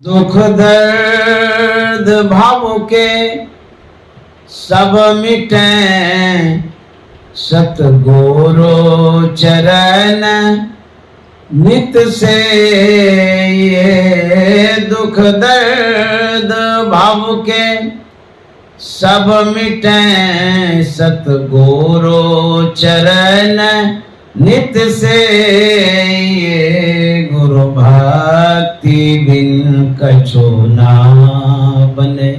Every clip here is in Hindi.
दुख दर्द भाव के सब मिटे, सतगुरु चरण नित से। ये दुख दर्द भाव के सब मिटे, सतगुरु चरण नित से। ये गुरु भक्ति बिन कछु ना बने,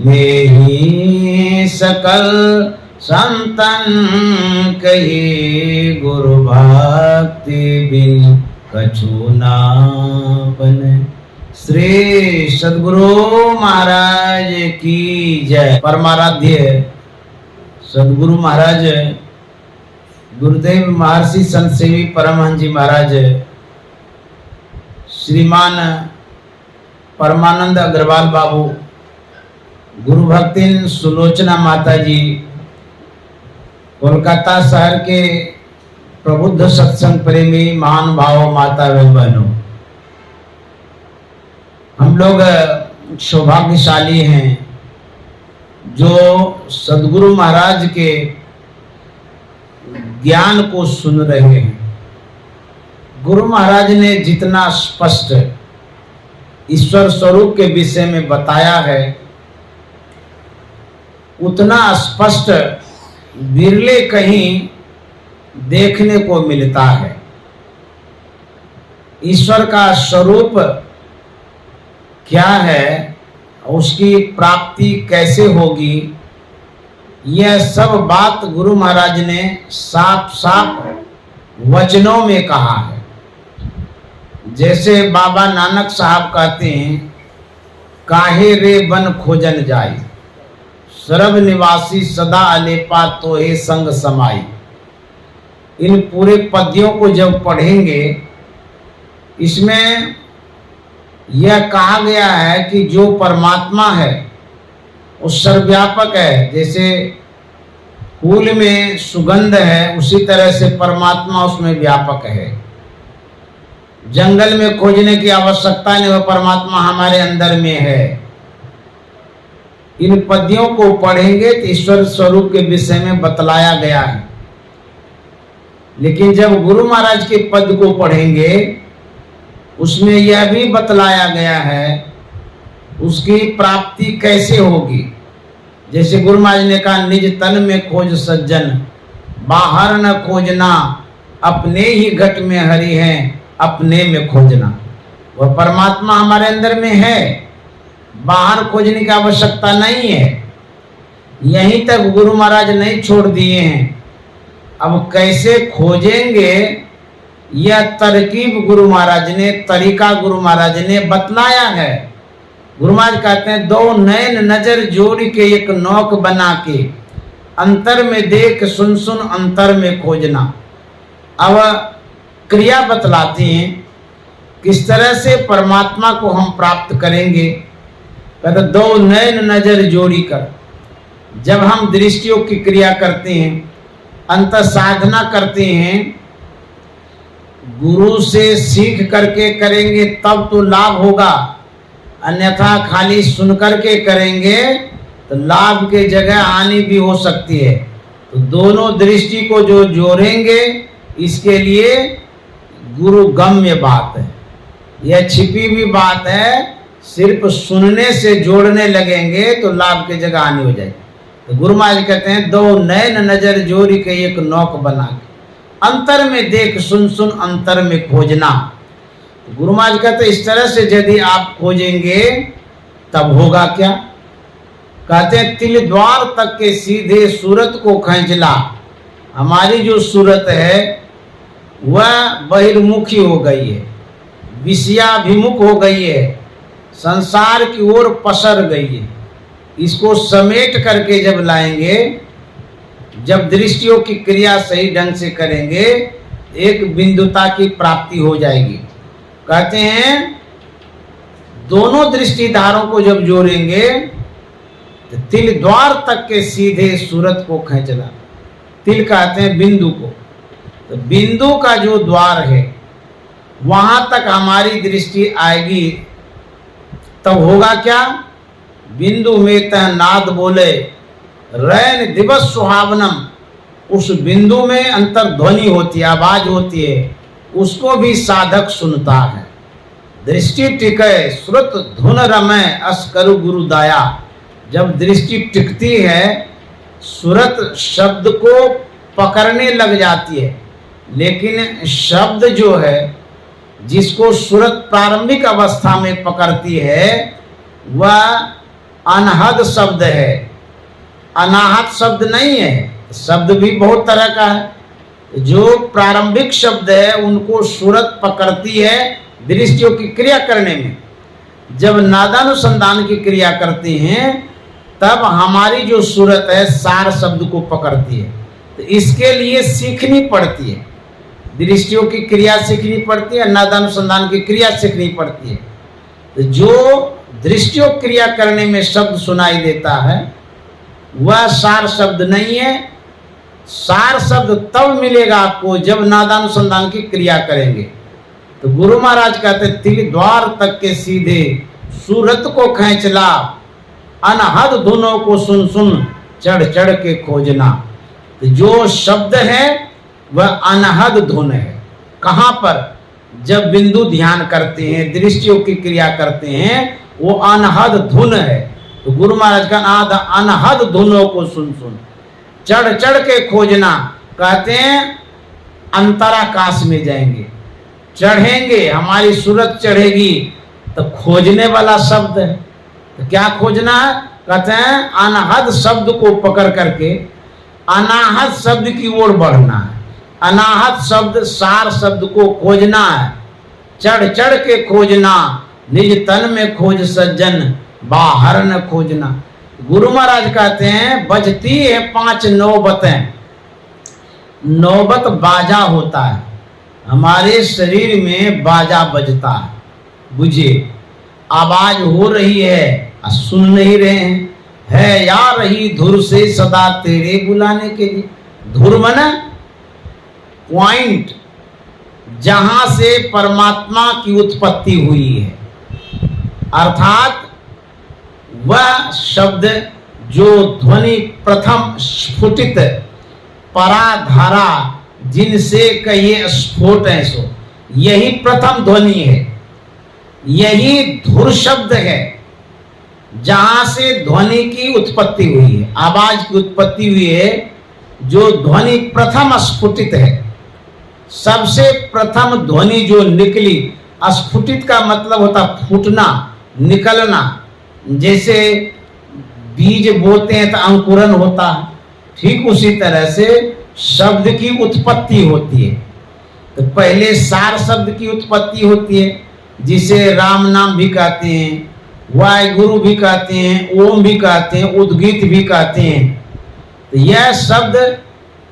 यही सकल संतन कही। गुरु भक्ति बिन कछु ना बने। श्री सद्गुरु महाराज की जय। परमाराध्य सद्गुरु महाराज गुरुदेव महर्षि संत सेवी परमहंस जी महाराज, श्रीमान परमानंद अग्रवाल बाबू, गुरु भक्तिन सुलोचना माता जी, कोलकाता शहर के प्रबुद्ध सत्संग प्रेमी महान भाव माता एवं बहनों, हम लोग सौभाग्यशाली हैं जो सद्गुरु महाराज के ज्ञान को सुन रहे हैं। गुरु महाराज ने जितना स्पष्ट ईश्वर स्वरूप के विषय में बताया है, उतना स्पष्ट बिरले कहीं देखने को मिलता है। ईश्वर का स्वरूप क्या है, उसकी प्राप्ति कैसे होगी, यह सब बात गुरु महाराज ने साफ साफ वचनों में कहा है। जैसे बाबा नानक साहब कहते हैं, काहे रे बन खोजन जाई, सरब निवासी सदा अलेपा तो हे संग समाई। इन पूरे पद्यों को जब पढ़ेंगे, इसमें यह कहा गया है कि जो परमात्मा है वो सर्वव्यापक है। जैसे फूल में सुगंध है, उसी तरह से परमात्मा उसमें व्यापक है। जंगल में खोजने की आवश्यकता नहीं, वह परमात्मा हमारे अंदर में है। इन पद्यों को पढ़ेंगे तो ईश्वर स्वरूप के विषय में बतलाया गया है। लेकिन जब गुरु महाराज के पद को पढ़ेंगे, उसमें यह भी बतलाया गया है उसकी प्राप्ति कैसे होगी। जैसे गुरु महाराज ने कहा, निज तन में खोज सज्जन, बाहर न खोजना, अपने ही घट में हरि है, अपने में खोजना। वह परमात्मा हमारे अंदर में है, बाहर खोजने की आवश्यकता नहीं है। यहीं तक गुरु महाराज नहीं छोड़ दिए हैं। अब कैसे खोजेंगे, यह तरकीब गुरु महाराज ने, तरीका गुरु महाराज ने बतलाया है। गुरु महाराज कहते हैं, दो नैन नजर जोड़ के एक नौक बना के, अंतर में देख सुन सुन अंतर में खोजना। अब क्रिया बतलाते हैं किस तरह से परमात्मा को हम प्राप्त करेंगे। कहते दो नैन नजर जोड़ी कर, जब हम दृष्टियों की क्रिया करते हैं, अंत साधना करते हैं, गुरु से सीख करके करेंगे तब तो लाभ होगा, अन्यथा खाली सुन करके करेंगे तो लाभ के जगह हानि भी हो सकती है। तो दोनों दृष्टि को जो जोड़ेंगे, इसके लिए गुरु गम्य बात है, यह छिपी हुई बात है। सिर्फ सुनने से जोड़ने लगेंगे तो लाभ के जगह हानि हो जाएगी। तो गुरु महाराज कहते हैं, दो नैन नजर जोड़ी के एक नौक बना के, अंतर में देख सुन सुन अंतर में खोजना। गुरु महाराज कहते इस तरह से यदि आप खोजेंगे तब होगा क्या। कहते हैं, तिल द्वार तक के सीधे सूरत को खींचला। हमारी जो सूरत है वह बहिर्मुखी हो गई है, विषयाभिमुख हो गई है, संसार की ओर पसर गई है। इसको समेट करके जब लाएंगे, जब दृष्टियों की क्रिया सही ढंग से करेंगे, एक बिंदुता की प्राप्ति हो जाएगी। कहते हैं, दोनों दृष्टिधारों को जब जोड़ेंगे तो तिल द्वार तक के सीधे सूरत को खींचना। तिल कहते हैं बिंदु को, तो बिंदु का जो द्वार है वहां तक हमारी दृष्टि आएगी तब होगा क्या? बिंदु में तह नाद बोले रैन दिवस सुहावनम। उस बिंदु में अंतर्ध्वनि होती है, आवाज होती है, उसको भी साधक सुनता है। दृष्टि टिके श्रुत धुन रमय अस करु गुरु दाया। जब दृष्टि टिकती है, सुरत शब्द को पकड़ने लग जाती है, लेकिन शब्द जो है जिसको सुरत प्रारंभिक अवस्था में पकड़ती है वह अनहद शब्द है, अनाहत शब्द नहीं है। शब्द भी बहुत तरह का है। जो प्रारंभिक शब्द है उनको सुरत पकड़ती है दृष्टियों की क्रिया करने में। जब नादानुसंधान की क्रिया करते हैं तब हमारी जो सूरत है सार शब्द को पकड़ती है। तो इसके लिए सीखनी पड़ती है, दृष्टियों की क्रिया सीखनी पड़ती है, नादानुसंधान की क्रिया सीखनी पड़ती है। तो जो दृष्टियों क्रिया करने में शब्द सुनाई देता है वह सार शब्द नहीं है। सार शब्द तब मिलेगा आपको जब नादानुसंधान की क्रिया करेंगे। तो गुरु महाराज कहते तिल द्वार तक के सीधे सूरत को खींचला, अनहद धुनों को सुन सुन चढ़ चढ़ के खोजना। तो जो शब्द है वह अनहद धुन है। कहाँ पर? जब बिंदु ध्यान करते हैं, दृष्टियों की क्रिया करते हैं, वो अनहद धुन है। तो गुरु महाराज का नाद अनहद धुनों को सुन सुन चढ़ चढ़ के खोजना। कहते हैं अंतराकाश में जाएंगे, चढ़ेंगे, हमारी सूरत चढ़ेगी, तो खोजने वाला शब्द है। तो क्या खोजना है? कहते हैं अनहद शब्द को पकड़ करके अनाहत शब्द की ओर बढ़ना है। अनाहत शब्द सार शब्द को खोजना है, चढ़ चढ़ के खोजना। निज तन में खोज सज्जन, बाहर न खोजना। गुरु महाराज कहते हैं बजती है 5 नौबतें। नौबत बाजा होता है, हमारे शरीर में बाजा बजता है। बुझे आवाज हो रही है, सुन नहीं रहे हैं, है या रही धुर से सदा तेरे बुलाने के लिए। धुर माने पॉइंट, जहां से परमात्मा की उत्पत्ति हुई है, अर्थात वह शब्द जो ध्वनि प्रथम स्फुटित पराधारा जिनसे कहिए स्फोट है, सो यही प्रथम ध्वनि है, यही धुर शब्द है जहां से ध्वनि की उत्पत्ति हुई है, आवाज की उत्पत्ति हुई है। जो ध्वनि प्रथम स्फुटित है, सबसे प्रथम ध्वनि जो निकली, स्फुटित का मतलब होता फूटना, निकलना। जैसे बीज बोते हैं तो अंकुरन होता है, ठीक उसी तरह से शब्द की उत्पत्ति होती है। तो पहले सार शब्द की उत्पत्ति होती है, जिसे राम नाम भी कहते हैं, वाहिगुरु भी कहते हैं, ओम भी कहते हैं, उद्गीत भी कहते हैं। तो यह शब्द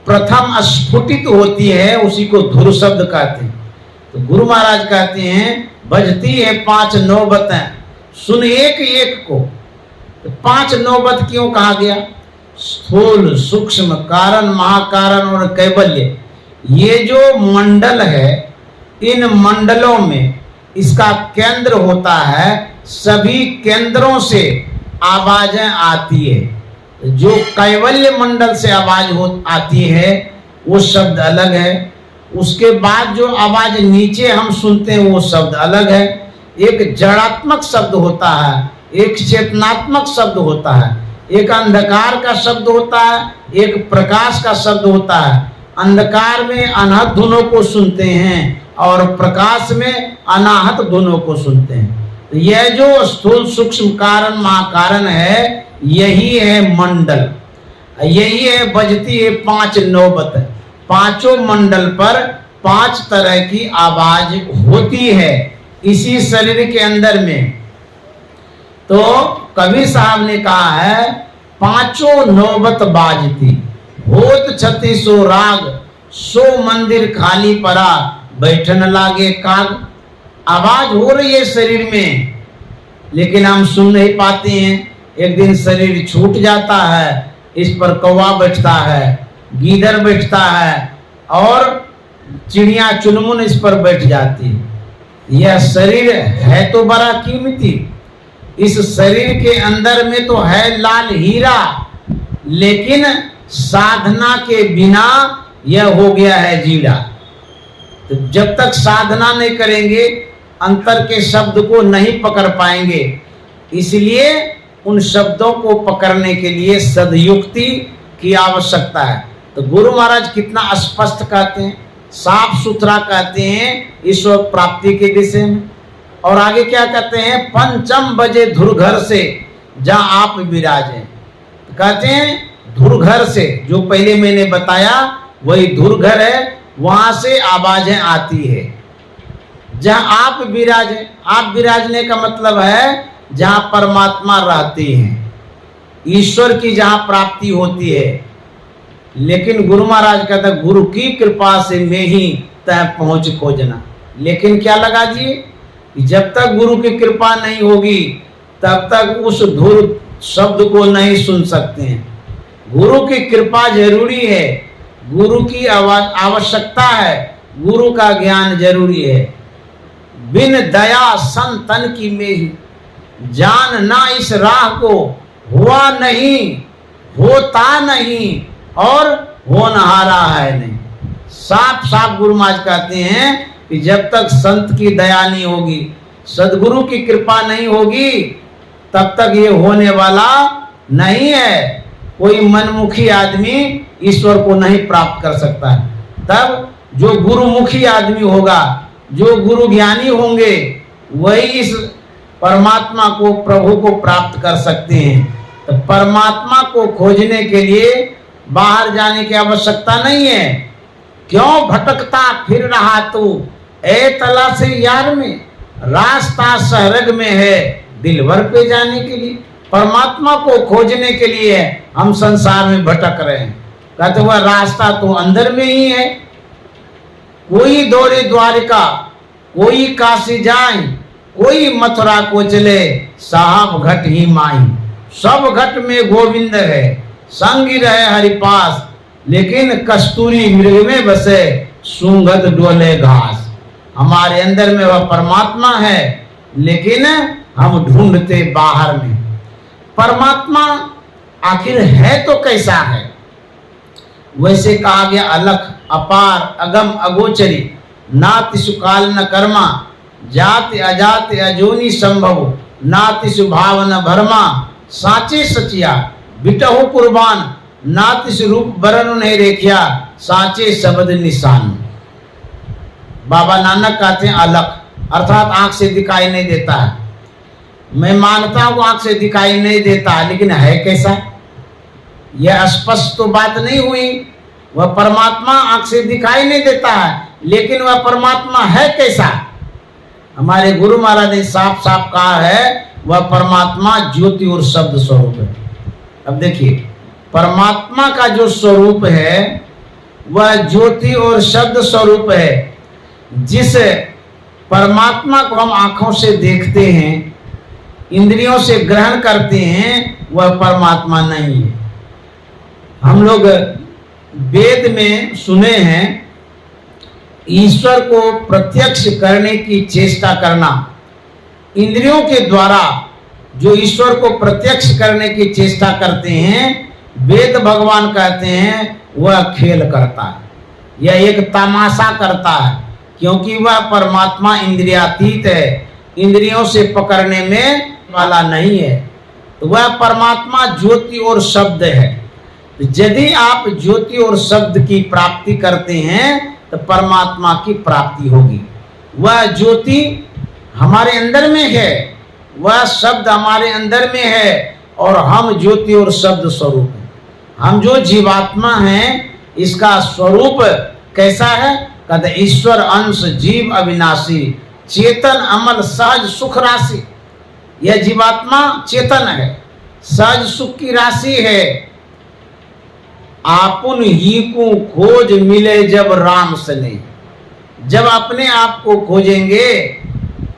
प्रथम स्फुटित होती है, उसी को धुर शब्द कहते हैं। तो गुरु महाराज कहते हैं बजती है 5 नौबतें, सुन एक एक को। तो 5 नौबत क्यों कहा गया? स्थूल, सूक्ष्म, कारण, महाकारण और कैवल्य, ये जो मंडल है, इन मंडलों में इसका केंद्र होता है। सभी केंद्रों से आवाजें आती है। जो कैवल्य मंडल से आवाज आती है वो शब्द अलग है, उसके बाद जो आवाज नीचे हम सुनते हैं वो शब्द अलग है। एक जड़ात्मक शब्द होता है, एक चेतनात्मक शब्द होता है, एक अंधकार का शब्द होता है, एक प्रकाश का शब्द होता है। अंधकार में अनहत धुनों को सुनते हैं और प्रकाश में अनाहत धुनों को सुनते हैं। तो यह जो स्थूल, सूक्ष्म, कारण, महाकारण है, यही है मंडल, यही है बजती है 5 नौबत। पांचों मंडल पर 5 तरह की आवाज होती है इसी शरीर के अंदर में। तो कबीर साहब ने कहा है 5 नौबत बाजती, होत छति सो राग, सो मंदिर खाली परा, बैठन लागे काग। आवाज हो रही है शरीर में, लेकिन हम सुन नहीं पाते हैं। एक दिन शरीर छूट जाता है, इस पर कौवा बैठता है, गीदड़ बैठता है और चिड़िया चुनमुन इस पर बैठ जाती है। यह शरीर है तो बड़ा कीमती, इस शरीर के अंदर में तो है लाल हीरा, लेकिन साधना के बिना यह हो गया है जीरा। तो जब तक साधना नहीं करेंगे अंतर के शब्द को नहीं पकड़ पाएंगे। इसलिए उन शब्दों को पकड़ने के लिए सदयुक्ति की आवश्यकता है। तो गुरु महाराज कितना स्पष्ट कहते हैं, साफ सुथरा कहते हैं ईश्वर प्राप्ति के विषय में। और आगे क्या कहते हैं, पंचम बजे धुरघर से जहां आप विराजे। कहते हैं धुरघर से, जो पहले मैंने बताया वही धुरघर है, वहां से आवाजें आती है। जहां आप विराजे, आप विराजने का मतलब है जहां परमात्मा रहते हैं, ईश्वर की जहां प्राप्ति होती है। लेकिन गुरु महाराज कहते हैं गुरु की कृपा से मैं ही तय पहुंच खोजना। लेकिन क्या लगा जी, जब तक गुरु की कृपा नहीं होगी तब तक उस धुर शब्द को नहीं सुन सकते हैं। गुरु की कृपा जरूरी है, गुरु की आवश्यकता है, गुरु का ज्ञान जरूरी है। बिन दया संतन की मेही, जान ना इस राह को, हुआ नहीं होता नहीं और होनहारा है नहीं। साफ साफ गुरु महाराज कहते हैं कि जब तक संत की दया नहीं होगी, सदगुरु की कृपा नहीं होगी, तब तक ये होने वाला नहीं है। कोई मनमुखी आदमी ईश्वर को नहीं प्राप्त कर सकता है। तब जो गुरुमुखी आदमी होगा, जो गुरु ज्ञानी होंगे, वही इस परमात्मा को, प्रभु को प्राप्त कर सकते हैं। तो परमात्मा को खोजने के लिए बाहर जाने की आवश्यकता नहीं है। क्यों भटकता फिर रहा तू ए तला से यार में, रास्ता सहरग में है दिलवर पे जाने के लिए। परमात्मा को खोजने के लिए हम संसार में भटक रहे हैं। कहते हुआ रास्ता तो अंदर में ही है। कोई दौड़े द्वारिका, कोई काशी जाए, कोई मथुरा को चले, साहब घट ही माई। सब घट में गोविंद है, संगी रहे हरिपास, लेकिन कस्तूरी मृग में बसे, सूंघत डोले घास। हमारे अंदर में वह परमात्मा है, लेकिन हम ढूंढते बाहर में। परमात्मा आखिर है तो कैसा है? वैसे कहा गया अलख अपार अगम अगोचरी, नातिसु काल न कर्मा, जाति अजाति अजोनी संभव, नातिसु भाव न भरमा, साचे सचिया बिटहु कुर्बान, नातिसु रूप बरन नहीं रेखिया, साचे शब्द निशान। बाबा नानक कहते हैं अलख, अर्थात आंख से दिखाई नहीं देता है। मैं मानता हूं आंख से दिखाई नहीं देता, लेकिन है कैसा? यह स्पष्ट तो बात नहीं हुई। वह परमात्मा आंख से दिखाई नहीं देता है, लेकिन वह परमात्मा है कैसा? हमारे गुरु महाराज ने साफ साफ कहा है वह परमात्मा ज्योति और शब्द स्वरूप है। अब देखिए, परमात्मा का जो स्वरूप है वह ज्योति और शब्द स्वरूप है। जिस परमात्मा को हम आंखों से देखते हैं, इंद्रियों से ग्रहण करते हैं, वह परमात्मा नहीं है। हम लोग वेद में सुने हैं ईश्वर को प्रत्यक्ष करने की चेष्टा करना। इंद्रियों के द्वारा जो ईश्वर को प्रत्यक्ष करने की चेष्टा करते हैं, वेद भगवान कहते हैं वह खेल करता है, यह एक तमाशा करता है, क्योंकि वह परमात्मा इंद्रियातीत है, इंद्रियों से पकड़ने में वाला नहीं है। तो वह परमात्मा ज्योति और शब्द है। यदि आप ज्योति और शब्द की प्राप्ति करते हैं तो परमात्मा की प्राप्ति होगी। वह ज्योति हमारे अंदर में है, वह शब्द हमारे अंदर में है, और हम ज्योति और शब्द स्वरूप हैं। हम जो जीवात्मा हैं, इसका स्वरूप कैसा है? कहते ईश्वर अंश जीव अविनाशी, चेतन अमल सहज सुख राशि। यह जीवात्मा चेतन है, सहज सुख की राशि है। आपुन ही को खोज मिले जब राम से नहीं। जब अपने आप को खोजेंगे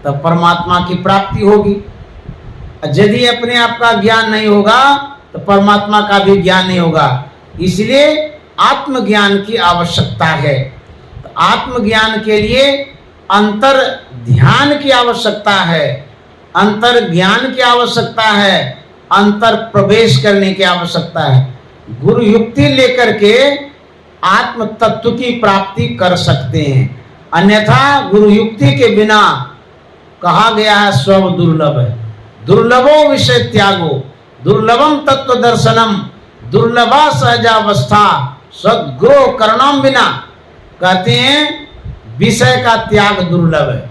तब परमात्मा की प्राप्ति होगी। यदि अपने आप का ज्ञान नहीं होगा तो परमात्मा का भी ज्ञान नहीं होगा। इसलिए आत्मज्ञान की आवश्यकता है। तो आत्मज्ञान के लिए अंतर ध्यान की आवश्यकता है। अंतर ज्ञान की आवश्यकता है, अंतर प्रवेश करने की आवश्यकता है। गुरु युक्ति लेकर के आत्म तत्व की प्राप्ति कर सकते हैं, अन्यथा गुरु युक्ति के बिना कहा गया है सब दुर्लभ है। दुर्लभो विषय त्यागो दुर्लभम तत्व दर्शनम दुर्लभा सहजावस्था सद्गुरु करणम बिना। कहते हैं विषय का त्याग दुर्लभ है।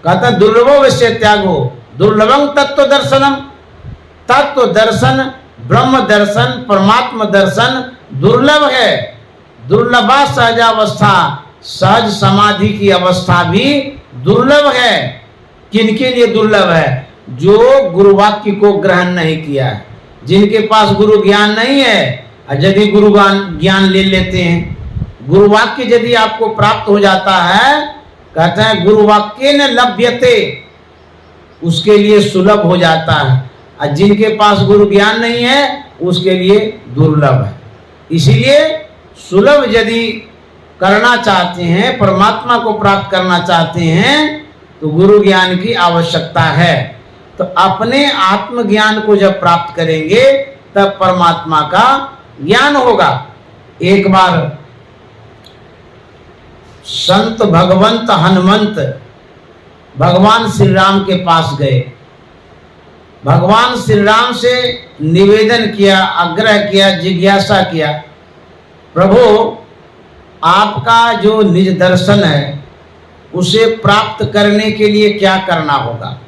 कहते हैं दुर्लभो विषय त्यागो दुर्लभम तत्व दर्शनम। तत्व दर्शन, ब्रह्म दर्शन, परमात्मा दर्शन दुर्लभ है। दुर्लभा सहजावस्था, सहज समाधि की अवस्था भी दुर्लभ है। किनके लिए दुर्लभ है? जो गुरु वाक्य को ग्रहण नहीं किया है, जिनके पास गुरु ज्ञान नहीं है। यदि गुरु ज्ञान ले लेते हैं, गुरु वाक्य यदि आपको प्राप्त हो जाता है, कहते हैं गुरु वाक्य न लभ्यते, उसके लिए सुलभ हो जाता है। और जिनके पास गुरु ज्ञान नहीं है उसके लिए दुर्लभ है। इसीलिए सुलभ यदि करना चाहते हैं, परमात्मा को प्राप्त करना चाहते हैं, तो गुरु ज्ञान की आवश्यकता है। तो अपने आत्मज्ञान को जब प्राप्त करेंगे तब परमात्मा का ज्ञान होगा। एक बार संत भगवंत हनुमंत भगवान श्री राम के पास गए। भगवान श्री राम से निवेदन किया, आग्रह किया, जिज्ञासा किया, प्रभु आपका जो निज दर्शन है उसे प्राप्त करने के लिए क्या करना होगा।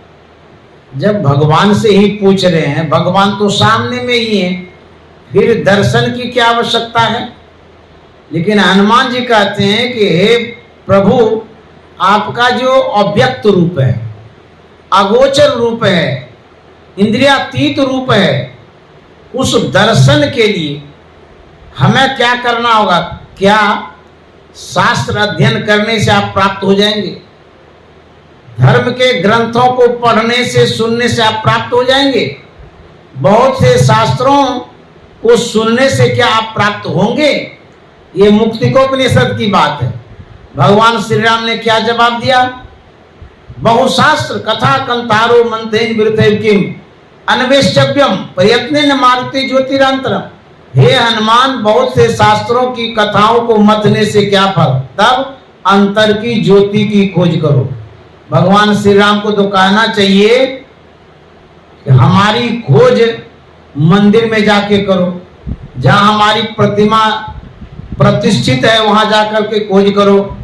जब भगवान से ही पूछ रहे हैं, भगवान तो सामने में ही है, फिर दर्शन की क्या आवश्यकता है। लेकिन हनुमान जी कहते हैं कि हे प्रभु, आपका जो अव्यक्त रूप है, अगोचर रूप है, इंद्रियातीत रूप है, उस दर्शन के लिए हमें क्या करना होगा। क्या शास्त्र अध्ययन करने से आप प्राप्त हो जाएंगे? धर्म के ग्रंथों को पढ़ने से, सुनने से आप प्राप्त हो जाएंगे? बहुत से शास्त्रों को सुनने से क्या आप प्राप्त होंगे? ये मुक्तिकोपनिषद की बात है। भगवान श्री राम ने क्या जवाब दिया? बहुशास्त्र कथा कंतारो मंथेन विरतेव किम अन्वेष्टव्यम प्रयत्नेन मारुति ज्योतिरांतरम। हे हनुमान, बहुत से शास्त्रों की कथाओं को मथने से क्या फल, तब अंतर की ज्योति की खोज करो। भगवान श्री राम को तो कहना चाहिए कि हमारी खोज मंदिर में जाके करो, जहां हमारी प्रतिमा प्रतिष्ठित है वहां जाकर के खोज करो।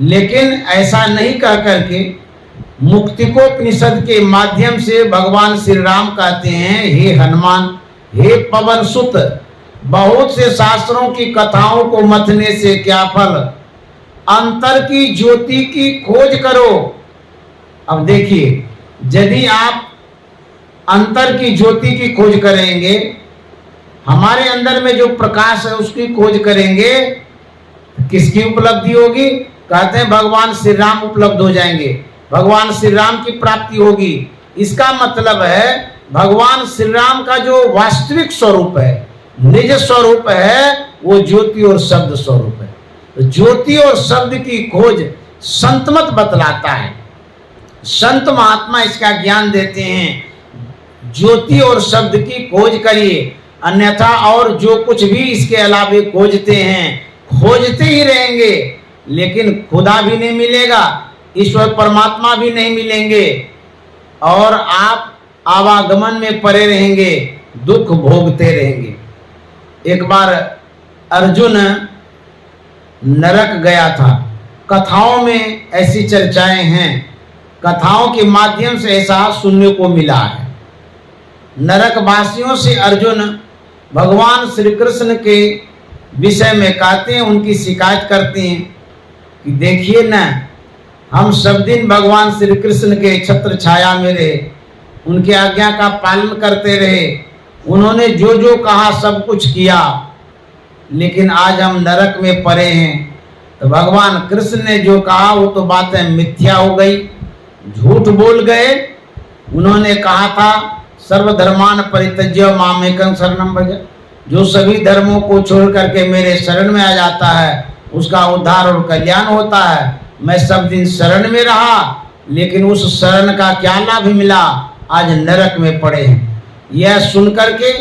लेकिन ऐसा नहीं कह करके मुक्तिकोपनिषद के माध्यम से भगवान श्री राम कहते हैं, हे हनुमान, हे पवन सुत, बहुत से शास्त्रों की कथाओं को मथने से क्या फल, अंतर की ज्योति की खोज करो। अब देखिए, यदि आप अंतर की ज्योति की खोज करेंगे, हमारे अंदर में जो प्रकाश है उसकी खोज करेंगे, किसकी उपलब्धि होगी? कहते हैं भगवान श्री राम उपलब्ध हो जाएंगे, भगवान श्री राम की प्राप्ति होगी। इसका मतलब है भगवान श्री राम का जो वास्तविक स्वरूप है, निज स्वरूप है, वो ज्योति और शब्द स्वरूप है। तो ज्योति और शब्द की खोज संत मत बतलाता है। संत महात्मा इसका ज्ञान देते हैं, ज्योति और शब्द की खोज करिए, अन्यथा और जो कुछ भी इसके अलावे खोजते हैं, खोजते ही रहेंगे, लेकिन खुदा भी नहीं मिलेगा, ईश्वर परमात्मा भी नहीं मिलेंगे, और आप आवागमन में पड़े रहेंगे, दुख भोगते रहेंगे। एक बार अर्जुन नरक गया था। कथाओं में ऐसी चर्चाएं हैं, कथाओं के माध्यम से ऐसा सुनने को मिला है। नरक वासियों से अर्जुन भगवान श्री कृष्ण के विषय में कहते हैं, उनकी शिकायत करते हैं कि देखिए ना, हम सब दिन भगवान श्री कृष्ण के छत्र छाया में रहे, उनके आज्ञा का पालन करते रहे, उन्होंने जो जो कहा सब कुछ किया, लेकिन आज हम नरक में पड़े हैं। तो भगवान कृष्ण ने जो कहा वो तो बातें मिथ्या हो गई, झूठ बोल गए। उन्होंने कहा था सर्वधर्मान परित्यज्य मामेकं शरणं भज, जो सभी धर्मों को छोड़ करके मेरे शरण में आ जाता है उसका उद्धार और कल्याण होता है। मैं सब दिन शरण में रहा लेकिन उस शरण का क्या लाभ मिला, आज नरक में पड़े हैं। यह सुनकर के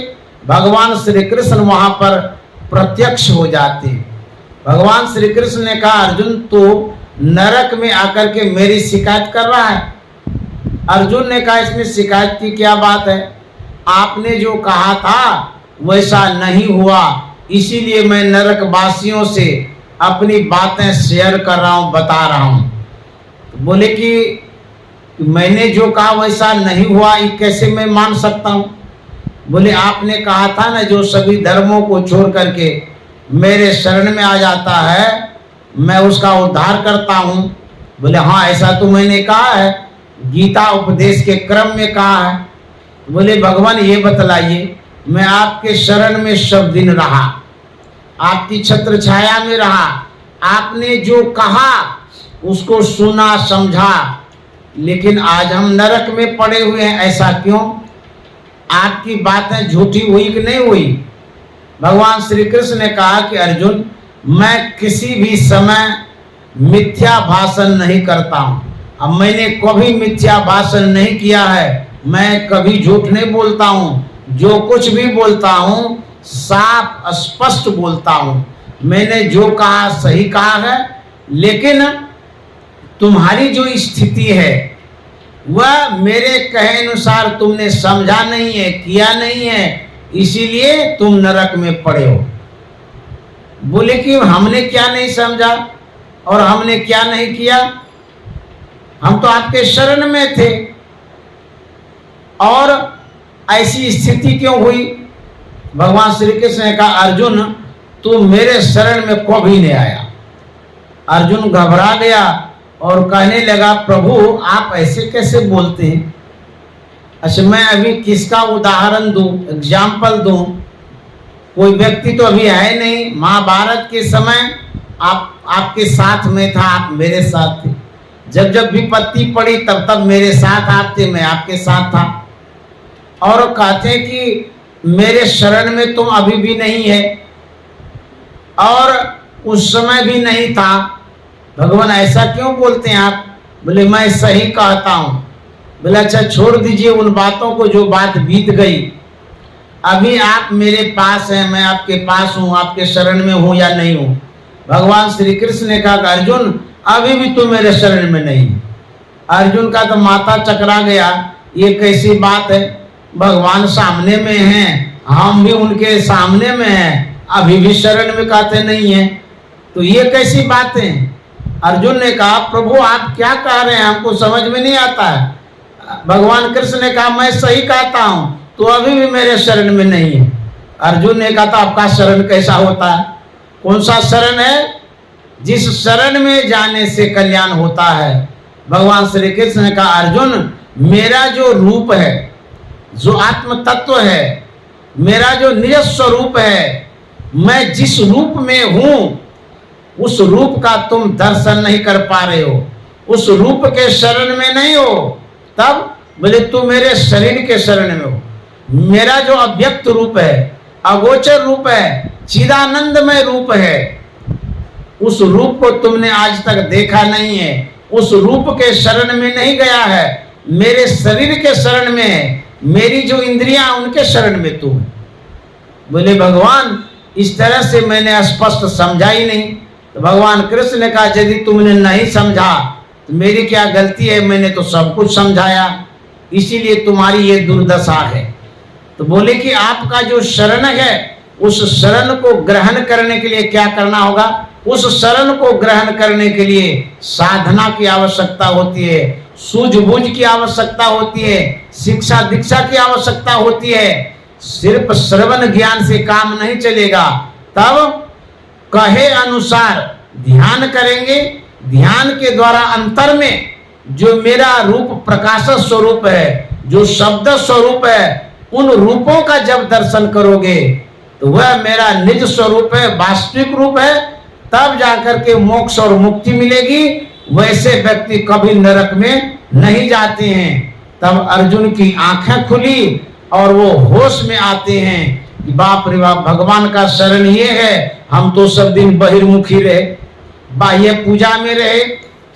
भगवान श्री कृष्ण वहां पर प्रत्यक्ष हो जाते हैं। भगवान श्री कृष्ण ने कहा, अर्जुन तो नरक में आकर के मेरी शिकायत कर रहा है। अर्जुन ने कहा, इसमें शिकायत की क्या बात है, आपने जो कहा था वैसा नहीं हुआ, इसीलिए मैं नरक वासियों से अपनी बातें शेयर कर रहा हूं, बता रहा हूं। तो बोले कि मैंने जो कहा वैसा नहीं हुआ, ये कैसे मैं मान सकता हूं। बोले आपने कहा था ना, जो सभी धर्मों को छोड़ करके मेरे शरण में आ जाता है मैं उसका उद्धार करता हूं। बोले हाँ, ऐसा तो मैंने कहा है, गीता उपदेश के क्रम में कहा है। बोले भगवान ये बतलाइए, मैं आपके शरण में सब दिन रहा, आपकी छत्र छाया में रहा, आपने जो कहा उसको सुना समझा, लेकिन आज हम नरक में पड़े हुए हैं, ऐसा क्यों? आपकी बातें झूठी हुई कि नहीं हुई? भगवान श्री कृष्ण ने कहा कि अर्जुन, मैं किसी भी समय मिथ्या भाषण नहीं करता हूं। अब मैंने कभी मिथ्या भाषण नहीं किया है, मैं कभी झूठ नहीं बोलता हूं, जो कुछ भी बोलता हूं साफ स्पष्ट बोलता हूं। मैंने जो कहा सही कहा है, लेकिन तुम्हारी जो स्थिति है वह मेरे कहे अनुसार तुमने समझा नहीं है, किया नहीं है, इसीलिए तुम नरक में पड़े हो। बोले कि हमने क्या नहीं समझा और हमने क्या नहीं किया, हम तो आपके शरण में थे, और ऐसी स्थिति क्यों हुई? भगवान श्री कृष्ण ने कहा, अर्जुन तू मेरे शरण में कभी नहीं आया। अर्जुन घबरा गया और कहने लगा, प्रभु आप ऐसे कैसे बोलते हैं? अच्छा, मैं अभी किसका उदाहरण दूं, एग्जाम्पल दूं? कोई व्यक्ति तो अभी है नहीं। महाभारत के समय आपके साथ में था, आप मेरे साथ थे, जब जब विपत्ति पड़ी तब तब मेरे साथ आप थे, मैं आपके साथ था। और कहते हैं कि मेरे शरण में तुम अभी भी नहीं है और उस समय भी नहीं था। भगवान ऐसा क्यों बोलते हैं आप? बोले मैं सही कहता हूं। बोले अच्छा छोड़ दीजिए उन बातों को, जो बात बीत गई। अभी आप मेरे पास हैं, मैं आपके पास हूं, आपके शरण में हूं या नहीं हूं? भगवान श्री कृष्ण ने कहा, अर्जुन अभी भी तुम मेरे शरण में नहीं। अर्जुन का तो माथा चकरा गया, ये कैसी बात है, भगवान सामने में हैं, हम भी उनके सामने में हैं, अभी भी शरण में कहते नहीं है, तो ये कैसी बात है? अर्जुन ने कहा, प्रभु आप क्या कह रहे हैं, हमको समझ में नहीं आता है। भगवान कृष्ण ने कहा, मैं सही कहता हूं, तो अभी भी मेरे शरण में नहीं है। अर्जुन ने कहा, आपका शरण कैसा होता है? कौन सा शरण है? जिस शरण में जाने से कल्याण होता है। भगवान श्री कृष्ण ने कहा, अर्जुन मेरा जो रूप है, जो आत्म तत्व है, मेरा जो निज स्वरूप है, मैं जिस रूप में हूं उस रूप का तुम दर्शन नहीं कर पा रहे हो, उस रूप के शरण में नहीं हो। तब बोले तुम मेरे शरीर के शरण में हो। मेरा जो अव्यक्त रूप है, अगोचर रूप है, चिदानंदमय रूप है, उस रूप को तुमने आज तक देखा नहीं है, उस रूप के शरण में नहीं गया है, मेरे शरीर के शरण में है, मेरी जो इंद्रियां उनके शरण में तू है। बोले भगवान इस तरह से मैंने स्पष्ट समझा ही नहीं। तो भगवान कृष्ण ने कहा, यदि तुमने नहीं समझा तो मेरी क्या गलती है, मैंने तो सब कुछ समझाया, इसीलिए तुम्हारी ये दुर्दशा है। तो बोले कि आपका जो शरण है, उस शरण को ग्रहण करने के लिए क्या करना होगा? उस शरण को ग्रहण करने के लिए साधना की आवश्यकता होती है, सूझबूझ की आवश्यकता होती है, शिक्षा दीक्षा की आवश्यकता होती है। सिर्फ श्रवण ज्ञान से काम नहीं चलेगा। तब कहे अनुसार ध्यान करेंगे, ध्यान के द्वारा अंतर में जो मेरा रूप प्रकाश स्वरूप है, जो शब्द स्वरूप है, उन रूपों का जब दर्शन करोगे तो वह मेरा निज स्वरूप है, वास्तविक रूप है, तब जाकर के मोक्ष और मुक्ति मिलेगी। वैसे व्यक्ति कभी नरक में नहीं जाते हैं। तब अर्जुन की आंखें खुली और वो होश में आते हैं कि बाप रे बाप, भगवान का शरण ये है, हम तो सब दिन बहिर्मुखी रहे, बाह्य पूजा में रहे,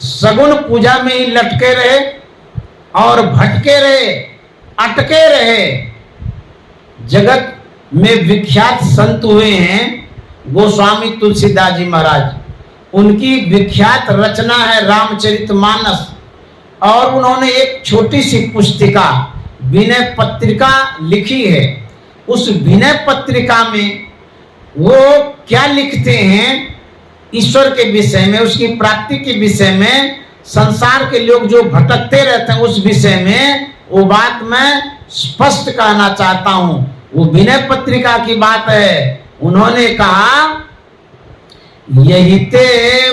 सगुन पूजा में ही लटके रहे और भटके रहे, अटके रहे। जगत में विख्यात संत हुए हैं गोस्वामी तुलसीदास जी महाराज। उनकी विख्यात रचना है रामचरितमानस, और उन्होंने एक छोटी सी पुस्तिका विनय पत्रिका लिखी है। उस विनय पत्रिका में वो क्या लिखते हैं ईश्वर के विषय में, उसकी प्राप्ति के विषय में, संसार के लोग जो भटकते रहते हैं उस विषय में, वो बात मैं स्पष्ट कहना चाहता हूं। वो विनय पत्रिका की बात है। उन्होंने कहा, यही ते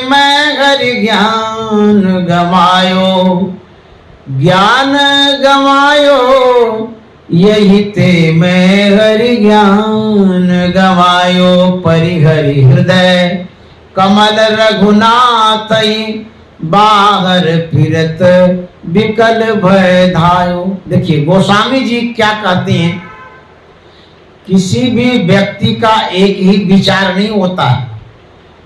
मैं हरि ज्ञान गमायो, ज्ञान गमायो, यही ते मैं हरि ज्ञान गमायो। परिहरि हृदय कमल रघुनाथई, बाहर फिरत विकल भय धायो। देखिए गोस्वामी जी क्या कहते हैं, किसी भी व्यक्ति का एक ही विचार नहीं होता,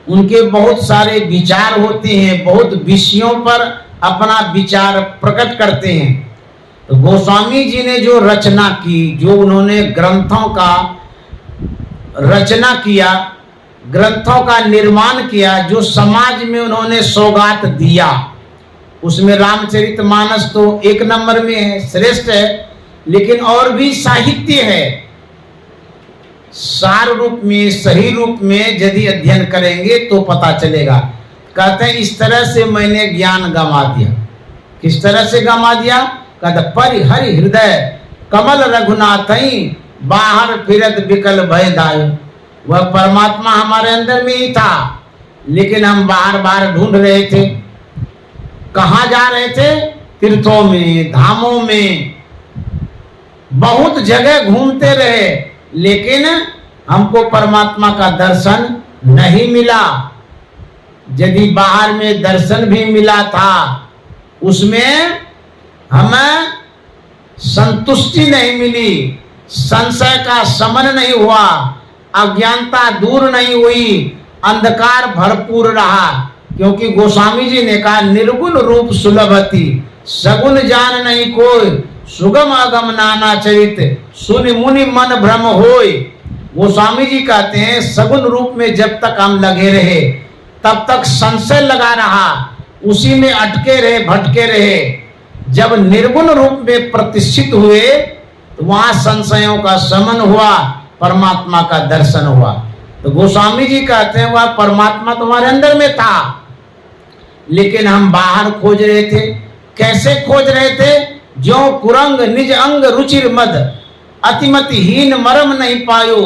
उनके बहुत सारे विचार होते हैं, बहुत विषयों पर अपना विचार प्रकट करते हैं। तो गोस्वामी जी ने जो रचना की, जो उन्होंने ग्रंथों का रचना किया, ग्रंथों का निर्माण किया, जो समाज में उन्होंने सौगात दिया, उसमें रामचरितमानस तो एक नंबर में है, श्रेष्ठ है। लेकिन और भी साहित्य है, सार रूप में, सही रूप में यदि अध्ययन करेंगे तो पता चलेगा। कहते हैं इस तरह से मैंने ज्ञान गंवा दिया। किस तरह से गंवा दिया? कहते परिहरि हृदय कमल रघुनाथई, बाहर फिरत विकल भय दायो। वह परमात्मा हमारे अंदर में ही था, लेकिन हम बाहर बाहर ढूंढ रहे थे। कहाँ जा रहे थे? तीर्थों में, धामों में, बहुत जगह घूमते रहे, लेकिन हमको परमात्मा का दर्शन नहीं मिला। यदि बाहर में दर्शन भी मिला था, उसमें हमें संतुष्टि नहीं मिली, संशय का शमन नहीं हुआ, अज्ञानता दूर नहीं हुई, अंधकार भरपूर रहा। क्योंकि गोस्वामी जी ने कहा, निर्गुण रूप सुलभति, सगुण जान नहीं कोई, सुगम अगम नाना चरित, सुनि मुनि मन भ्रम होय। गोस्वामी जी कहते हैं सगुण रूप में जब तक हम लगे रहे तब तक संशय लगा रहा, उसी में अटके रहे, भटके रहे। जब निर्गुण रूप में प्रतिष्ठित हुए तो वहां संशयों का शमन हुआ, परमात्मा का दर्शन हुआ। तो गोस्वामी जी कहते हैं वह परमात्मा तुम्हारे अंदर में था, लेकिन हम बाहर खोज रहे थे। कैसे खोज रहे थे? जो कुरंग निज अंग रुचिर मद, अतिमति हीन मरम नहीं पायो,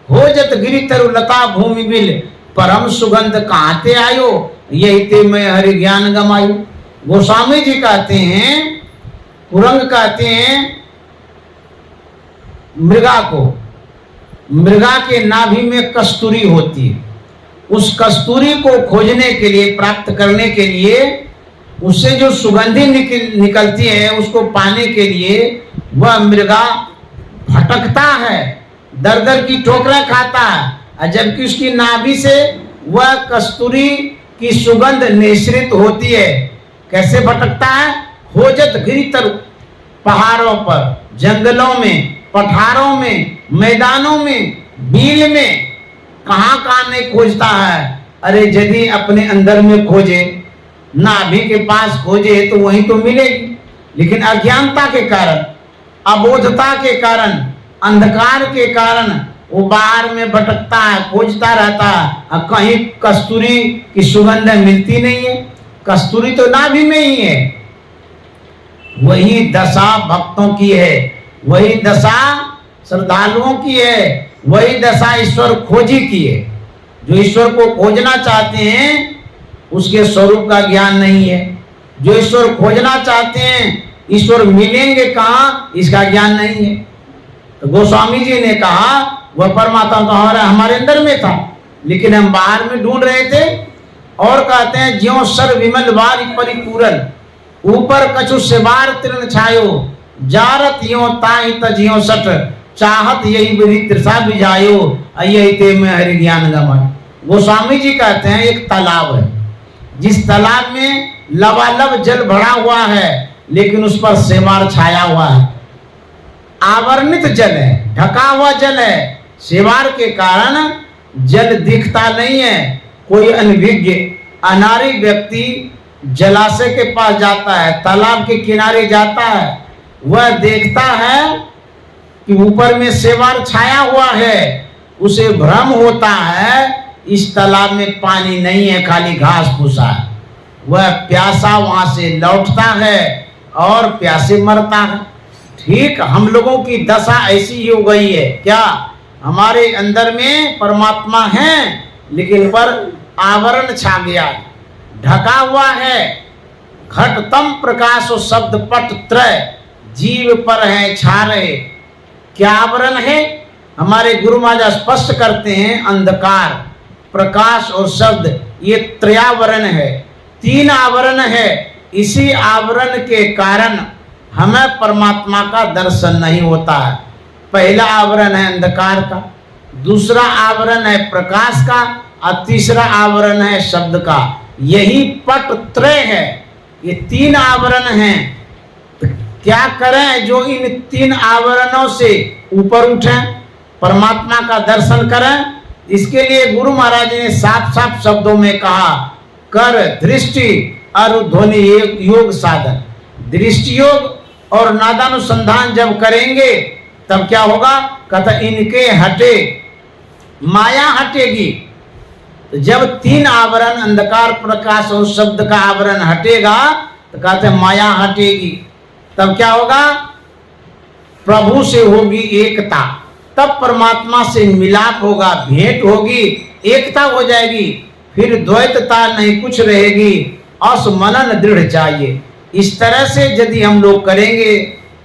खोजत गिरि तरु लता भूमि बिल, परम सुगंध कहाते आयो, यही ते मैं हरि ज्ञान गमायो। गोस्वामी जी कहते हैं, कुरंग कहते हैं मृगा को, मृगा के नाभि में कस्तूरी होती है। उस कस्तूरी को खोजने के लिए, प्राप्त करने के लिए, उससे जो सुगंधी निकलती है, उसको पाने के लिए वह मृगा भटकता है, दर दर की ठोकरें खाता है, जबकि उसकी नाभि से वह कस्तूरी की सुगंध निश्रित होती है। कैसे भटकता है? खोजत गिरि तरु, पहाड़ों पर, जंगलों में, पठारों में, मैदानों में, बील में, कहां कहां नहीं खोजता है। अरे यदि अपने अंदर में खोजे, नाभि के पास खोजे तो वहीं तो मिलेगी, लेकिन अज्ञानता के कारण, अबोधता के कारण, अंधकार के कारण वो बाहर में भटकता है, खोजता रहता है। कहीं कस्तूरी की सुगंध मिलती नहीं है, कस्तूरी तो नाभि में ही है। वही दशा भक्तों की है, वही दशा श्रद्धालुओं की है, वही दशा ईश्वर खोजी की है। जो ईश्वर को खोजना चाहते हैं उसके स्वरूप का ज्ञान नहीं है। जो ईश्वर खोजना चाहते हैं, ईश्वर मिलेंगे कहाँ, इसका ज्ञान नहीं है। तो गोस्वामी जी ने कहा वह परमात्मा तो हमारे अंदर में था, लेकिन हम बाहर में ढूंढ रहे थे। और कहते हैं ज्यों सर विमल वारी परिपूरन, ऊपर कछु से बार तृण छायो, जारत यो ताहि तजियो सठ, चाहत यही विधि तृषा बिजायो, यही ते में हरि ज्ञान गमायो। गोस्वामी जी कहते हैं एक तालाब है, जिस तालाब में लबालब जल भरा हुआ है, लेकिन उस पर सेवार छाया हुआ है, आवरणित जल है, ढका हुआ जल है। सेवार के कारण जल दिखता नहीं है। कोई अनभिज्ञ अनारी व्यक्ति जलाशय के पास जाता है, तालाब के किनारे जाता है, वह देखता है कि ऊपर में सेवार छाया हुआ है, उसे भ्रम होता है इस तालाब में पानी नहीं है, खाली घास फूसा है। वह प्यासा वहां से लौटता है और प्यासे मरता है। ठीक हम लोगों की दशा ऐसी ही हो गई है। क्या हमारे अंदर में परमात्मा है, लेकिन पर आवरण छा गया है, ढका हुआ है। घटतम प्रकाशो शब्द पट त्रय, जीव पर है छा रहे। क्या आवरण है? हमारे गुरु महाराज स्पष्ट करते हैं, अंधकार, प्रकाश और शब्द, ये त्रयावरण है, 3 आवरण है। इसी आवरण के कारण हमें परमात्मा का दर्शन नहीं होता है। पहला आवरण है अंधकार का, दूसरा आवरण है प्रकाश का, और तीसरा आवरण है शब्द का। यही पट त्रय है, ये 3 आवरण हैं। तो क्या करें जो इन 3 आवरणों से ऊपर उठें, परमात्मा का दर्शन करें? इसके लिए गुरु महाराज ने साफ साफ शब्दों में कहा, कर दृष्टि और ध्वनि योग साधन। दृष्टि योग और नादानुसंधान जब करेंगे तब क्या होगा? कहता इनके हटे माया हटेगी। तो जब 3 आवरण अंधकार, प्रकाश और शब्द का आवरण हटेगा तो कहते माया हटेगी। तब क्या होगा? प्रभु से होगी एकता, तब परमात्मा से मिलाप होगा, भेंट होगी, एकता हो जाएगी, फिर द्वैतता नहीं कुछ रहेगी। असमनन दृढ़ चाहिए। इस तरह से यदि हम लोग करेंगे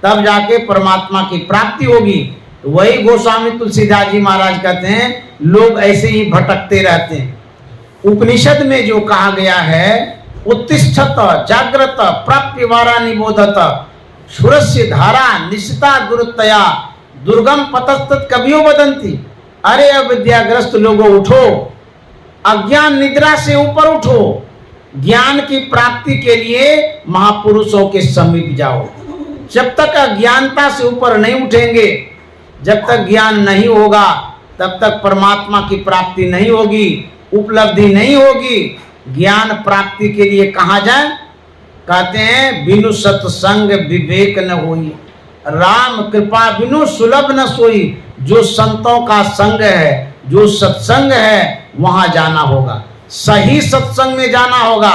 तब जाके परमात्मा की प्राप्ति होगी। तो वही गोस्वामी तुलसीदास जी महाराज कहते हैं, लोग ऐसे ही भटकते रहते हैं। उपनिषद में जो कहा गया है, उत्तिष्ठत जाग्रत प्राप्य वारा निबोधत सुरस्य धारा निशिता दुरुतया दुर्गम पतस्तत कवियो बदंती। अरे अविद्याग्रस्त लोगों उठो, अज्ञान निद्रा से ऊपर उठो, ज्ञान की प्राप्ति के लिए महापुरुषों के समीप जाओ। जब तक अज्ञानता से ऊपर नहीं उठेंगे, जब तक ज्ञान नहीं होगा, तब तक परमात्मा की प्राप्ति नहीं होगी, उपलब्धि नहीं होगी। ज्ञान प्राप्ति के लिए कहाँ जाए? कहते हैं बिनु सत्संग विवेक न होई, राम कृपा बिनु सुलभ न सोई। जो संतों का संग है, जो सत्संग है, वहां जाना होगा, सही सत्संग में जाना होगा,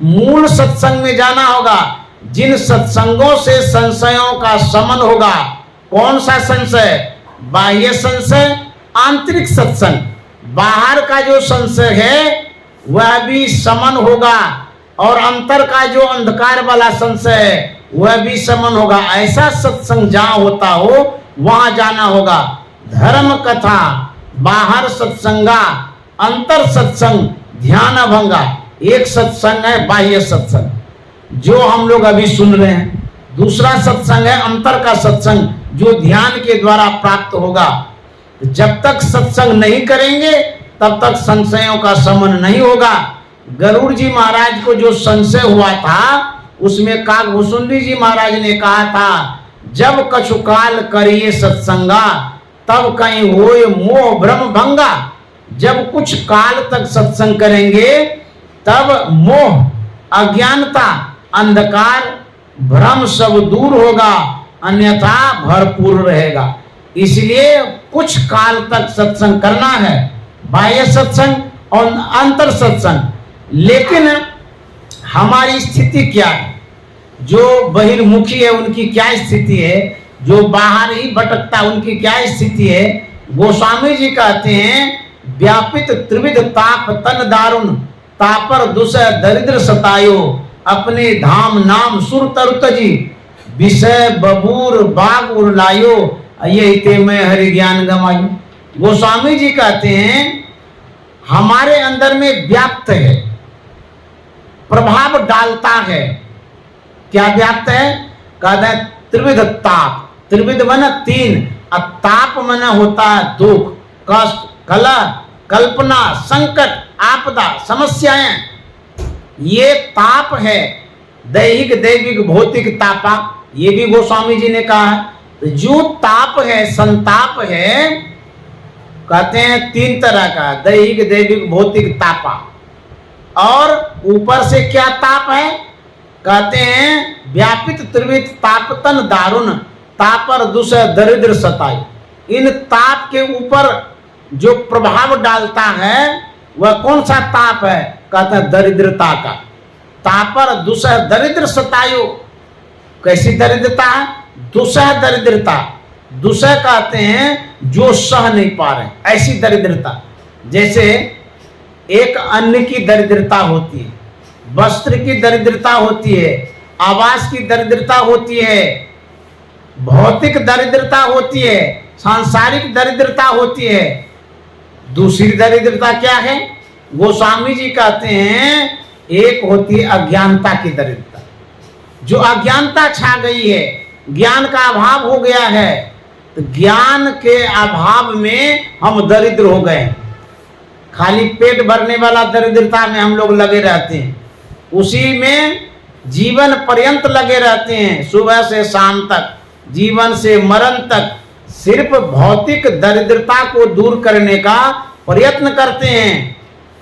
मूल सत्संग में जाना होगा। जिन सत्संगों से संशयों का शमन होगा। कौन सा संशय? बाह्य संशय, आंतरिक सत्संग। बाहर का जो संशय है वह भी शमन होगा, और अंतर का जो अंधकार वाला संशय है वह भी शमन होगा। ऐसा सत्संग जहां होता हो वहां जाना होगा। धर्म कथा, बाहर सत्संगा, अंतर सत्संग, ध्यान भंगा। एक सत्संग है बाह्य सत्संग जो हम लोग अभी सुन रहे हैं, दूसरा सत्संग है अंतर का सत्संग जो ध्यान के द्वारा प्राप्त होगा। जब तक सत्संग नहीं करेंगे तब तक संशयों का शमन नहीं होगा। गरुड़ जी महाराज को जो संशय हुआ था उसमें काकभूषुंडी जी महाराज ने कहा था, जब कछुकाल करिए सत्संगा तब कहीं होए मोह भ्रम भंगा। जब कुछ काल तक सत्संग करेंगे तब मोह, अज्ञानता, अंधकार, भ्रम सब दूर होगा, अन्यथा भरपूर रहेगा। इसलिए कुछ काल तक सत्संग करना है, बाह्य सत्संग और अंतर सत्संग। लेकिन हमारी स्थिति क्या है? जो बहिर्मुखी है उनकी क्या स्थिति है? जो बाहर ही भटकता उनकी क्या स्थिति है? गोस्वामी जी कहते हैं, व्यापित त्रिविध ताप तन दारुण, तापर दुसह दरिद्र सतायो, अपने धाम नाम सुर तरुतजी, विषय बबूर बाग उरलायो, ये ते में हरि ज्ञान गमायो। गोस्वामी जी कहते हैं हमारे अंदर में व्याप्त है, प्रभाव डालता है। क्या व्याप्त है? कहते हैं त्रिविध ताप। त्रिविध माने 3, और ताप माने होता है दुख, कष्ट, कलह, कल्पना, संकट, आपदा, समस्याएं। ये ताप है, दैहिक दैविक भौतिक तापा, ये भी गोस्वामी जी ने कहा है। तो जो ताप है, संताप है, कहते हैं 3 तरह का, दैहिक दैविक भौतिक तापा। और ऊपर से क्या ताप है, कहते हैं व्यापित त्रिविध तापतन दारुण, तापर दूसरा दरिद्र सताई। इन ताप के ऊपर जो प्रभाव डालता है वह कौन सा ताप है, कहते हैं दरिद्रता का। तापर दूसरा दरिद्र सतायु, कैसी दरिद्रता है, दूसरा दरिद्रता, दूसरा कहते हैं जो सह नहीं पा रहे, ऐसी दरिद्रता। जैसे एक अन्न की दरिद्रता होती है, वस्त्र की दरिद्रता होती है, आवास की दरिद्रता होती है, भौतिक दरिद्रता होती है, सांसारिक दरिद्रता होती है। दूसरी दरिद्रता क्या है, गोस्वामी जी कहते हैं एक होती है अज्ञानता की दरिद्रता। जो अज्ञानता छा गई है, ज्ञान का अभाव हो गया है, तो ज्ञान के अभाव में हम दरिद्र हो गए। खाली पेट भरने वाला दरिद्रता में हम लोग लगे रहते हैं, उसी में जीवन पर्यंत लगे रहते हैं, सुबह से शाम तक, जीवन से मरण तक सिर्फ भौतिक दरिद्रता को दूर करने का प्रयत्न करते हैं।